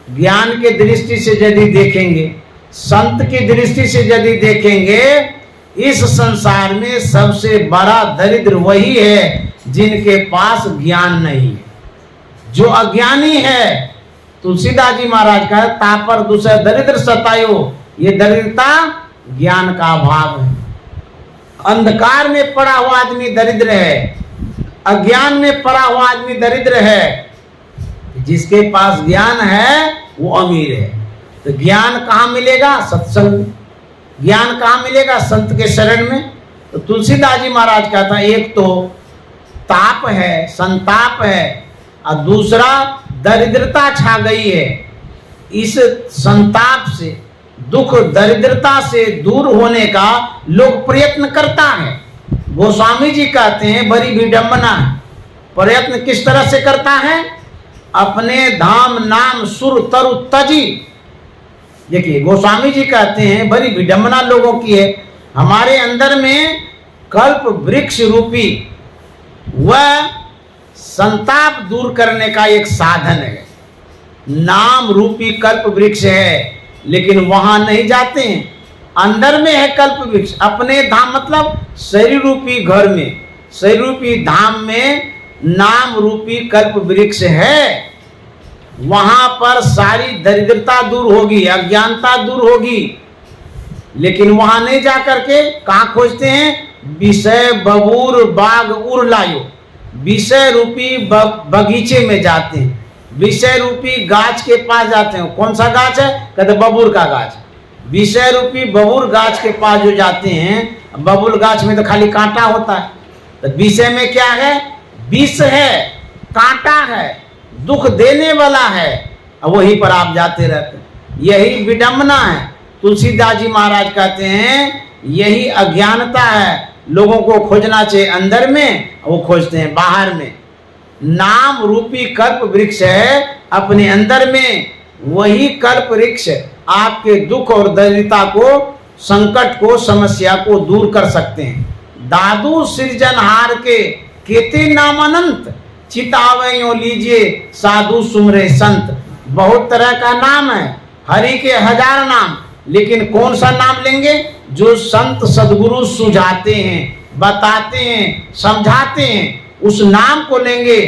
ज्ञान के दृष्टि से यदि देखेंगे, संत की दृष्टि से यदि देखेंगे, इस संसार में सबसे बड़ा दरिद्र वही है जिनके पास ज्ञान नहीं है। जो अज्ञानी है, तुलसीदास जी महाराज का तापर दूसरा दरिद्र सतायो, ये दरिद्रता ज्ञान का अभाव है। अंधकार में पड़ा हुआ आदमी दरिद्र है, अज्ञान में पड़ा हुआ आदमी दरिद्र है। जिसके पास ज्ञान है वो अमीर है। तो ज्ञान कहाँ मिलेगा, सत्संग। ज्ञान कहाँ मिलेगा, संत के शरण में। तो तुलसीदास जी महाराज का था, एक तो ताप है, संताप है, और दूसरा दरिद्रता छा गई है। इस संताप से, दुख दरिद्रता से दूर होने का लोग प्रयत्न करता है। गोस्वामी जी कहते हैं बड़ी विडंबना है। प्रयत्न किस तरह से करता है, अपने धाम नाम सुर तरु तजी। देखिए गोस्वामी जी कहते हैं बड़ी विडंबना लोगों की है। हमारे अंदर में कल्प वृक्ष रूपी वह संताप दूर करने का एक साधन है, नाम रूपी कल्प वृक्ष है, लेकिन वहां नहीं जाते हैं। अंदर में है कल्प वृक्ष, अपने धाम मतलब शरीर रूपी घर में, शरीर रूपी धाम में नाम रूपी कल्प वृक्ष है। वहां पर सारी दरिद्रता दूर होगी, अज्ञानता दूर होगी। लेकिन वहां नहीं जा करके कहाँ खोजते हैं, विषय बबूर बाग उड़ लायो, विषय रूपी बगीचे में जाते हैं, विषय रूपी गाछ के पास जाते हैं। कौन सा गाछ है, कहते बबूर का गाछ। विषय रूपी बबूर गाछ के पास जो जाते हैं, बबूल गाछ में तो खाली कांटा होता है, तो विषय में क्या है, विष है, कांटा है, दुख देने वाला है, वहीं पर आप जाते रहते हैं। यही विडंबना है। तुलसीदास जी महाराज कहते हैं यही अज्ञानता है। लोगों को खोजना चाहिए अंदर में, वो खोजते हैं बाहर में। नाम रूपी कल्प वृक्ष है अपने अंदर में, वही कल्प वृक्ष आपके दुख और दरिद्रता को, संकट को, समस्या को दूर कर सकते हैं। दादू सृजनहार के केते नाम अनंत, चितावयो लीजिए साधु सुमरे संत। बहुत तरह का नाम है, हरि के 1000 नाम, लेकिन कौन सा नाम लेंगे, जो संत सदगुरु सुझाते हैं, बताते हैं, समझाते हैं, उस नाम को लेंगे,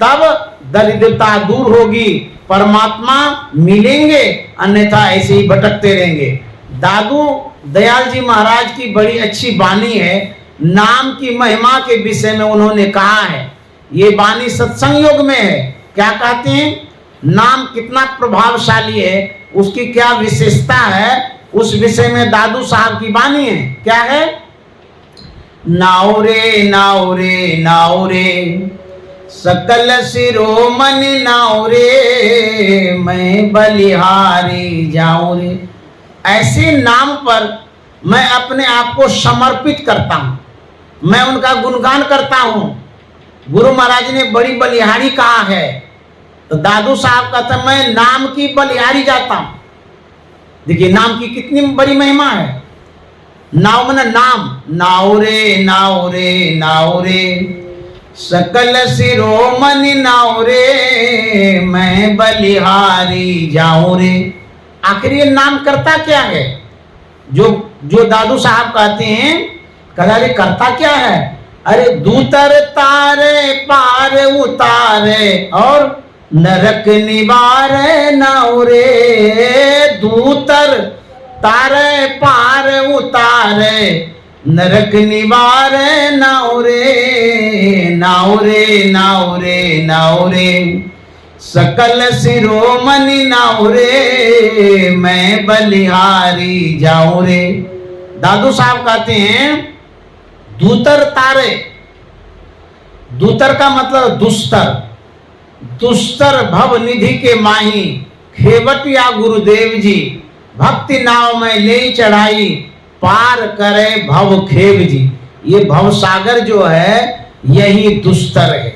तब दरिद्रता दूर होगी, परमात्मा मिलेंगे, अन्यथा ऐसे ही भटकते रहेंगे। दादू दयाल जी महाराज की बड़ी अच्छी वाणी है, नाम की महिमा के विषय में उन्होंने कहा है। ये वाणी सत्संग योग में है। क्या कहते हैं, नाम कितना प्रभावशाली है, उसकी क्या विशेषता है, उस विषय में दादू साहब की वाणी है। क्या है, नाओ रे नाओ रे नाओ रे सकल शिरोमणि नाओ रे, मैं बलिहारी जाऊं रे। ऐसे नाम पर मैं अपने आप को समर्पित करता हूं, मैं उनका गुणगान करता हूं। गुरु महाराज ने बड़ी बलिहारी कहा है, तो दादू साहब कहते मैं नाम की बलिहारी जाता हूं। देखिए नाम की कितनी बड़ी महिमा है। नाव मना नाम, नाव रे नाव रे नाव रे, सकल शिरोमणि नाव रे, मैं बलिहारी जाऊं रे। आखिर ये नाम करता क्या है? जो जो दादू साहब कहते हैं, कहा रे करता क्या है? अरे दूतर तारे पार उतारे और नरक निवारे नाव रे, दूतर तारे पार उतारे नरक निवारे नाव रे, नाव रे नाव रे नाव रे, सकल शिरोमणि नाव रे, मैं बलिहारी जाऊं रे। दादू साहब कहते हैं दूतर तारे, दूतर का मतलब दुस्तर, दुस्तर भव निधि के माही, खेवटिया गुरुदेव जी, भक्ति नाव में ले चढ़ाई, पार करे भव खेव जी। ये भव सागर जो है यही दुस्तर है।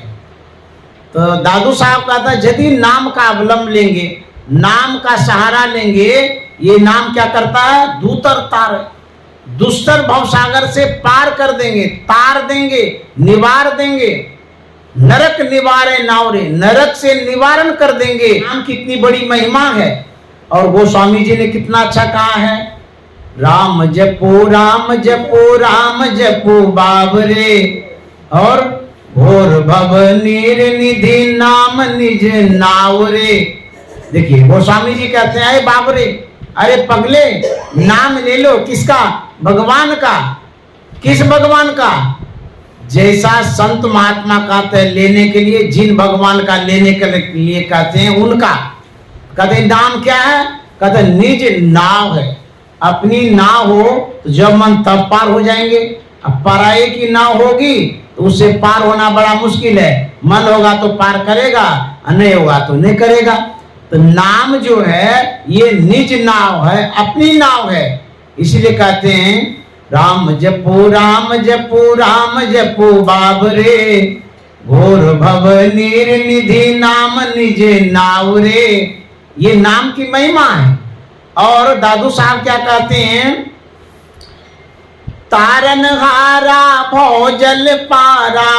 तो दादू साहब कहता है यदि नाम का अवलंब लेंगे, नाम का सहारा लेंगे, ये नाम क्या करता है? दूतर तार, दुस्तर भव सागर से पार कर देंगे, तार देंगे, निवार देंगे। नरक निवारे नावरे, नरक से निवारण कर देंगे। नाम कितनी बड़ी महिमा है। और गोस्वामी जी ने कितना अच्छा कहा है, राम जपो राम जपो राम जपो बाबरे, और घोर भव नीर निधि नाम निज नावरे। देखिए गोस्वामी जी कहते हैं, अरे बाबरे, अरे पगले, नाम ले लो। किसका? भगवान का। किस भगवान का? जैसा संत महात्मा कहते हैं लेने के लिए, जिन भगवान का लेने के लिए कहते हैं उनका। कहते हैं नाम क्या है? कहते हैं निज नाव है। अपनी नाव हो तो जब मन तब पार हो जाएंगे। अब पराये की नाव होगी तो उससे पार होना बड़ा मुश्किल है। मन होगा तो पार करेगा, नहीं होगा तो नहीं करेगा। तो नाम जो है ये निज नाव है, अपनी नाव है। इसलिए कहते हैं राम जपो राम जपो राम जपो बाबरे, घोर भव नीर निधि नाम निज नाव रे। ये नाम की महिमा है। और दादू साहब क्या कहते हैं, तारन हारा भोजल पारा,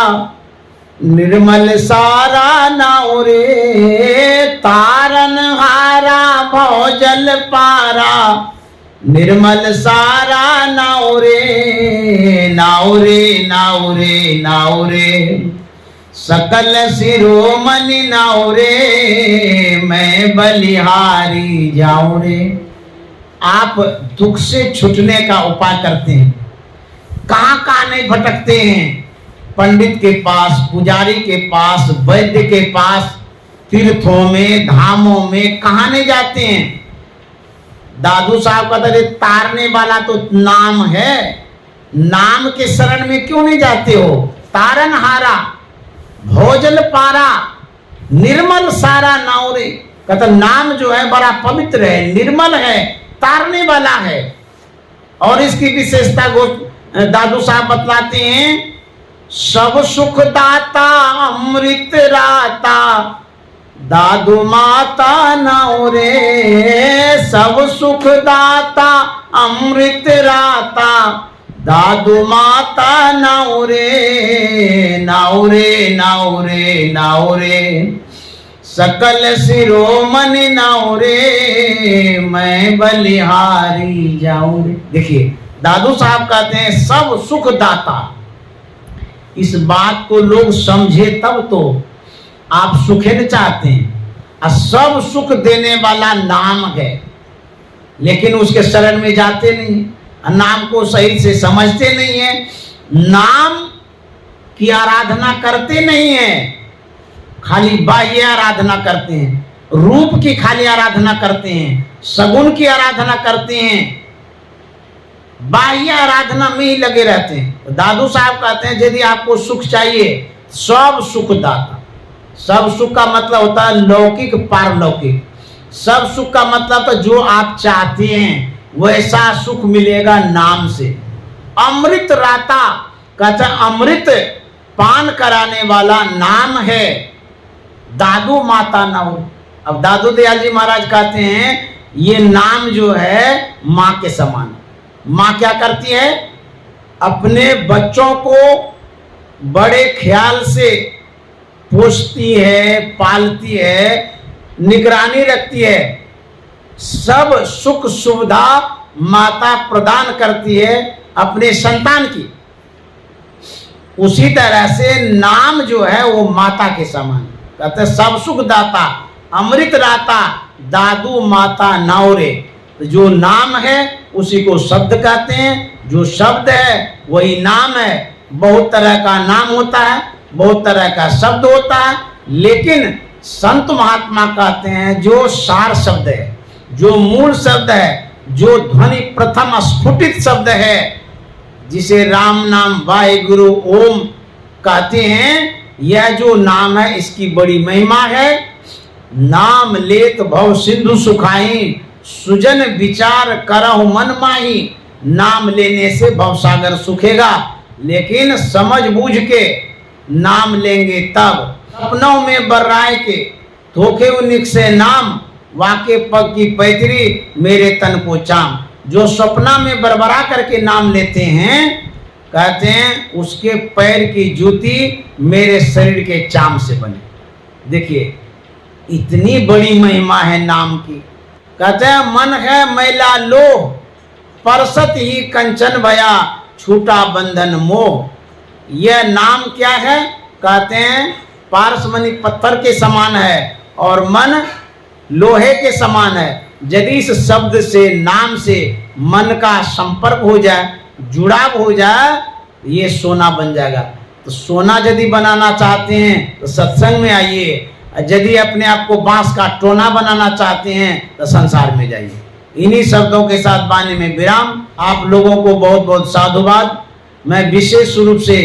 निर्मल सारा नाव रे, तारन हारा भोजल पारा, निर्मल सारा नाव रे, नाव रे नाव रे नाव रे, सकल शिरोमणि नाव रे, मैं बलिहारी जाऊं रे। आप दुख से छूटने का उपाय करते हैं, कहां कहां नहीं भटकते हैं? पंडित के पास, पुजारी के पास, वैद्य के पास, तीर्थों में, धामों में, कहां नहीं जाते हैं? दादू साहब कहते थे तारने वाला तो नाम है, नाम के शरण में क्यों नहीं जाते हो? तारन हारा भोजल पारा, निर्मल सारा नाव रे। कहता नाम जो है बड़ा पवित्र है, निर्मल है, तारने वाला है। और इसकी विशेषता दादू साहब बतलाते हैं, सब सुख दाता अमृत राता, दादू माता नाव रे, सब सुख दाता अमृत राता, दादू माता नाव रे, नाव रे नाव रे नाव रे, सकल शिरोमणि नाव रे, मैं बलिहारी जाऊं रे। देखिए दादू साहब कहते हैं सब सुख दाता। इस बात को लोग समझे तब तो आप सुखे न चाहते हैं। और सब सुख देने वाला नाम है, लेकिन उसके शरण में जाते नहीं, नाम को सही से समझते नहीं है, नाम की आराधना करते नहीं है, खाली बाह्य आराधना करते हैं, रूप की खाली आराधना करते हैं, सगुन की आराधना करते हैं, बाह्य आराधना में ही लगे रहते हैं। तो दादू साहब कहते हैं यदि आपको सुख चाहिए, सब सुख दाता। सब सुख का मतलब होता है लौकिक पारलौकिक। सब सुख का मतलब तो जो आप चाहते हैं वैसा सुख मिलेगा नाम से। अमृत राता कहते हैं अमृत पान कराने वाला नाम है, दादू माता नाव। अब दादू दयाल जी महाराज कहते हैं ये नाम जो है माँ के समान। माँ क्या करती है? अपने बच्चों को बड़े ख्याल से पोसती है, पालती है, निगरानी रखती है, सब सुख सुविधा माता प्रदान करती है अपने संतान की। उसी तरह से नाम जो है वो माता के समान। कहते सब सुख दाता अमृत दाता दादू माता नावरे। तो जो नाम है उसी को शब्द कहते हैं। जो शब्द है वही नाम है। बहुत तरह का नाम होता है, बहुत तरह का शब्द होता है, लेकिन संत महात्मा कहते हैं जो सार शब्द है, जो मूल शब्द है, जो ध्वनि प्रथम स्फुटित शब्द है, जिसे राम नाम वाहिगुरु ओम कहते हैं, यह जो नाम है इसकी बड़ी महिमा है। नाम लेत भव सिंधु सुखाई सुजन विचार करहु मन माही। नाम लेने से भवसागर सूखेगा, लेकिन समझ बूझ के नाम लेंगे तब। सपनों में बर्राए के धोखे उनिक से नाम वाके पग की पैतरी मेरे तन को चाम। जो सपना में बरबरा करके नाम लेते हैं, कहते हैं उसके पैर की जूती मेरे शरीर के चाम से बने। देखिए इतनी बड़ी महिमा है नाम की। कहते हैं मन है मैला लोह परसत ही कंचन भया छूटा बंधन मोह। यह नाम क्या है? कहते हैं पारसमणि पत्थर के समान है और मन लोहे के समान है। यदि इस शब्द से नाम से मन का संपर्क हो जाए, जुड़ाव हो जाए, ये सोना बन जाएगा। तो सोना यदि बनाना चाहते हैं तो सत्संग में आइए, यदि अपने आप को बांस का टोना बनाना चाहते हैं तो संसार में जाइए। इन्हीं शब्दों के साथ वाणी में विराम। आप लोगों को बहुत बहुत साधुवाद। मैं विशेष रूप से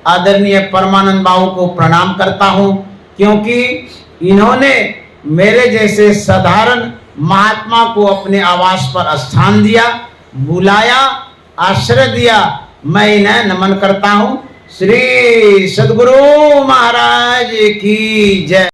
आदरणीय परमानंद बाबू को प्रणाम करता हूं, क्योंकि इन्होंने मेरे जैसे साधारण महात्मा को अपने आवास पर स्थान दिया, बुलाया, आश्रय दिया। मैं इन्हें नमन करता हूं। श्री सद्गुरु महाराज की जय।